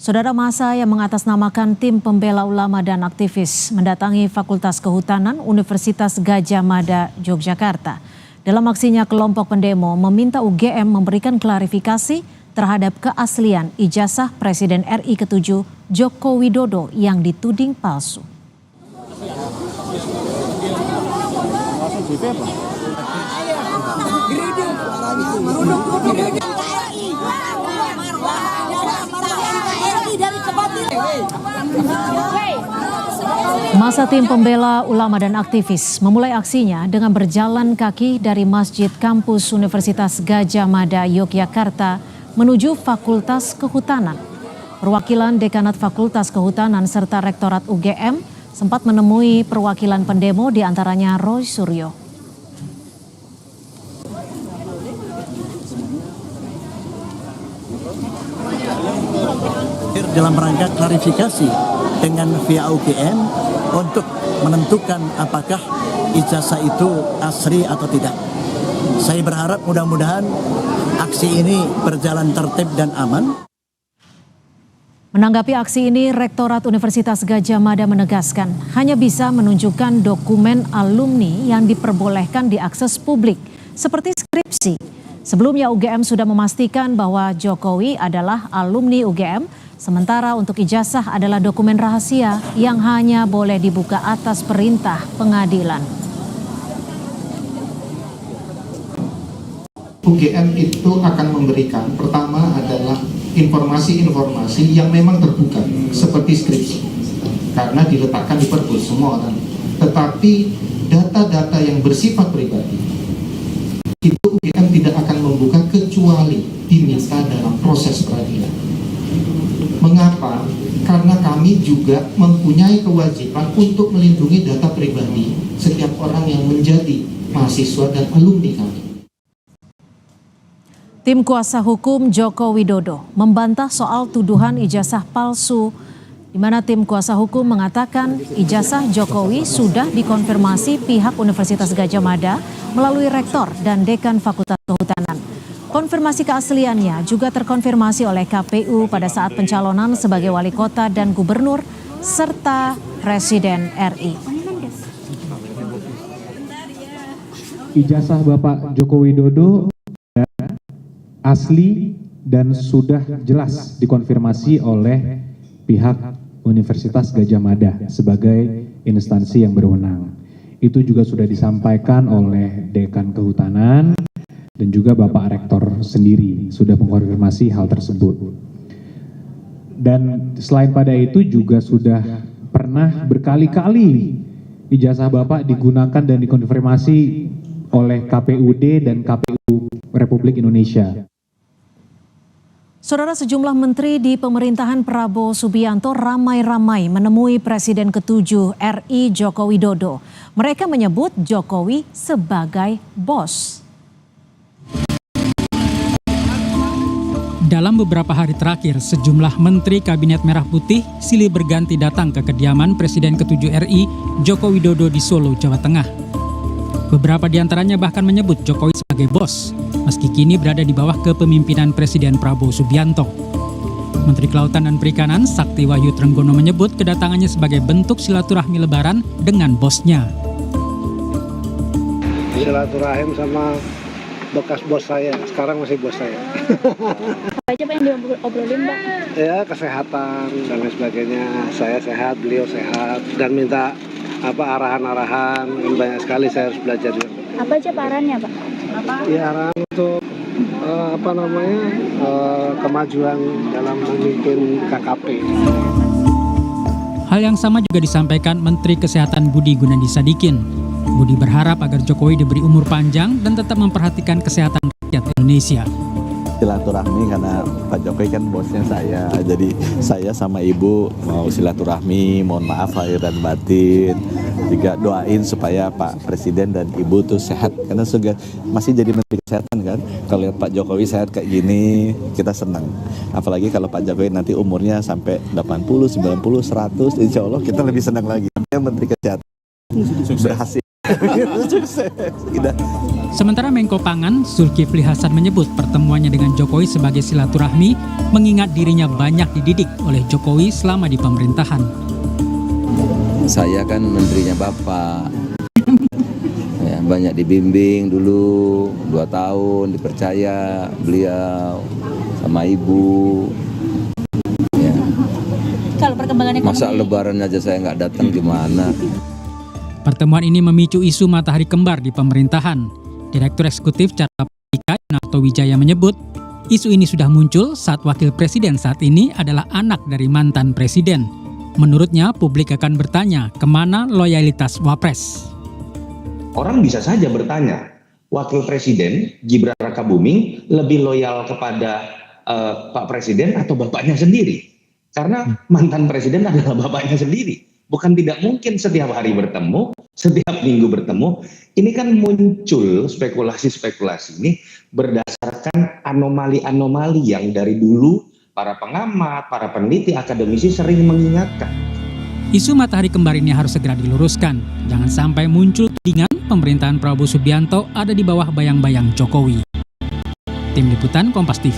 Saudara, massa yang mengatasnamakan tim pembela ulama dan aktivis mendatangi Fakultas Kehutanan Universitas Gadjah Mada, Yogyakarta. Dalam aksinya, kelompok pendemo meminta UGM memberikan klarifikasi terhadap keaslian ijazah Presiden RI ke-7 Joko Widodo yang dituding palsu. Massa tim pembela ulama dan aktivis memulai aksinya dengan berjalan kaki dari Masjid Kampus Universitas Gadjah Mada, Yogyakarta menuju Fakultas Kehutanan. Perwakilan Dekanat Fakultas Kehutanan serta Rektorat UGM sempat menemui perwakilan pendemo, diantaranya Roy Suryo. Dalam rangka klarifikasi dengan via UGM untuk menentukan apakah ijazah itu asli atau tidak. Saya berharap mudah-mudahan aksi ini berjalan tertib dan aman. Menanggapi aksi ini, Rektorat Universitas Gadjah Mada menegaskan hanya bisa menunjukkan dokumen alumni yang diperbolehkan diakses publik, seperti skripsi. Sebelumnya UGM sudah memastikan bahwa Jokowi adalah alumni UGM, sementara untuk ijazah adalah dokumen rahasia yang hanya boleh dibuka atas perintah pengadilan. UGM itu akan memberikan, pertama adalah informasi-informasi yang memang terbuka, seperti skripsi, karena diletakkan di perpus semua orang. Tetapi data-data yang bersifat pribadi, itu UGM tidak akan membuka kecuali diminta dalam proses peradilan. Mengapa? Karena kami juga mempunyai kewajiban untuk melindungi data pribadi setiap orang yang menjadi mahasiswa dan alumni kami. Tim kuasa hukum Joko Widodo membantah soal tuduhan ijazah palsu, di mana tim kuasa hukum mengatakan ijazah Jokowi sudah dikonfirmasi pihak Universitas Gadjah Mada melalui rektor dan dekan Fakultas Kehutanan. Konfirmasi keasliannya juga terkonfirmasi oleh KPU pada saat pencalonan sebagai wali kota dan gubernur serta Presiden RI. Ijazah Bapak Joko Widodo asli dan sudah jelas dikonfirmasi oleh pihak Universitas Gadjah Mada sebagai instansi yang berwenang. Itu juga sudah disampaikan oleh Dekan Kehutanan dan juga Bapak Rektor sendiri sudah mengkonfirmasi hal tersebut. Dan selain pada itu juga sudah pernah berkali-kali ijazah Bapak digunakan dan dikonfirmasi oleh KPUD dan KPU Republik Indonesia. Saudara, sejumlah menteri di pemerintahan Prabowo Subianto ramai-ramai menemui Presiden ke-7 RI Joko Widodo. Mereka menyebut Jokowi sebagai bos. Dalam beberapa hari terakhir, sejumlah menteri Kabinet Merah Putih silih berganti datang ke kediaman Presiden ke-7 RI Joko Widodo di Solo, Jawa Tengah. Beberapa di antaranya bahkan menyebut Jokowi sebagai bos, meski kini berada di bawah kepemimpinan Presiden Prabowo Subianto. Menteri Kelautan dan Perikanan Sakti Wahyu Trenggono menyebut kedatangannya sebagai bentuk silaturahmi lebaran dengan bosnya. Silaturahim sama bekas bos saya, sekarang masih bos saya. Apa aja Pak yang diobrolin, Pak? Ya, kesehatan dan lain sebagainya. Saya sehat, beliau sehat, dan minta arahan-arahan. Banyak sekali saya harus belajar. Apa aja arahannya, Pak? Ya, arahan untuk kemajuan dalam memimpin KKP. Hal yang sama juga disampaikan Menteri Kesehatan Budi Gunadi Sadikin. Budi berharap agar Jokowi diberi umur panjang dan tetap memperhatikan kesehatan rakyat Indonesia. Silaturahmi karena Pak Jokowi kan bosnya saya, jadi saya sama Ibu mau silaturahmi, mohon maaf lahir dan batin, juga doain supaya Pak Presiden dan Ibu tuh sehat, karena masih jadi Menteri Kesehatan kan, kalau lihat Pak Jokowi sehat kayak gini kita senang, apalagi kalau Pak Jokowi nanti umurnya sampai 80, 90, 100, insya Allah kita lebih senang lagi. Yang Menteri Kesehatan berhasil. Sukses. Gitu. Sementara Menko Pangan Zulkifli Hasan menyebut pertemuannya dengan Jokowi sebagai silaturahmi mengingat dirinya banyak dididik oleh Jokowi selama di pemerintahan. Saya kan menterinya Bapak. Ya, banyak dibimbing dulu 2 tahun, dipercaya beliau sama Ibu. Ya. Kalau perkembangan ekonomi. Masa lebaran aja saya nggak datang gimana? Pertemuan ini memicu isu matahari kembar di pemerintahan. Direktur Eksekutif Carta Politika Yunarto Wijaya menyebut, isu ini sudah muncul saat wakil presiden saat ini adalah anak dari mantan presiden. Menurutnya, publik akan bertanya kemana loyalitas Wapres. Orang bisa saja bertanya, wakil presiden Gibran Rakabuming lebih loyal kepada Pak Presiden atau bapaknya sendiri? Karena mantan presiden adalah bapaknya sendiri. Bukan tidak mungkin setiap hari bertemu, setiap minggu bertemu. Ini kan muncul spekulasi-spekulasi ini berdasarkan anomali-anomali yang dari dulu para pengamat, para peneliti, akademisi sering mengingatkan. Isu matahari kembar ini harus segera diluruskan. Jangan sampai muncul tudingan pemerintahan Prabowo Subianto ada di bawah bayang-bayang Jokowi. Tim Liputan Kompas TV.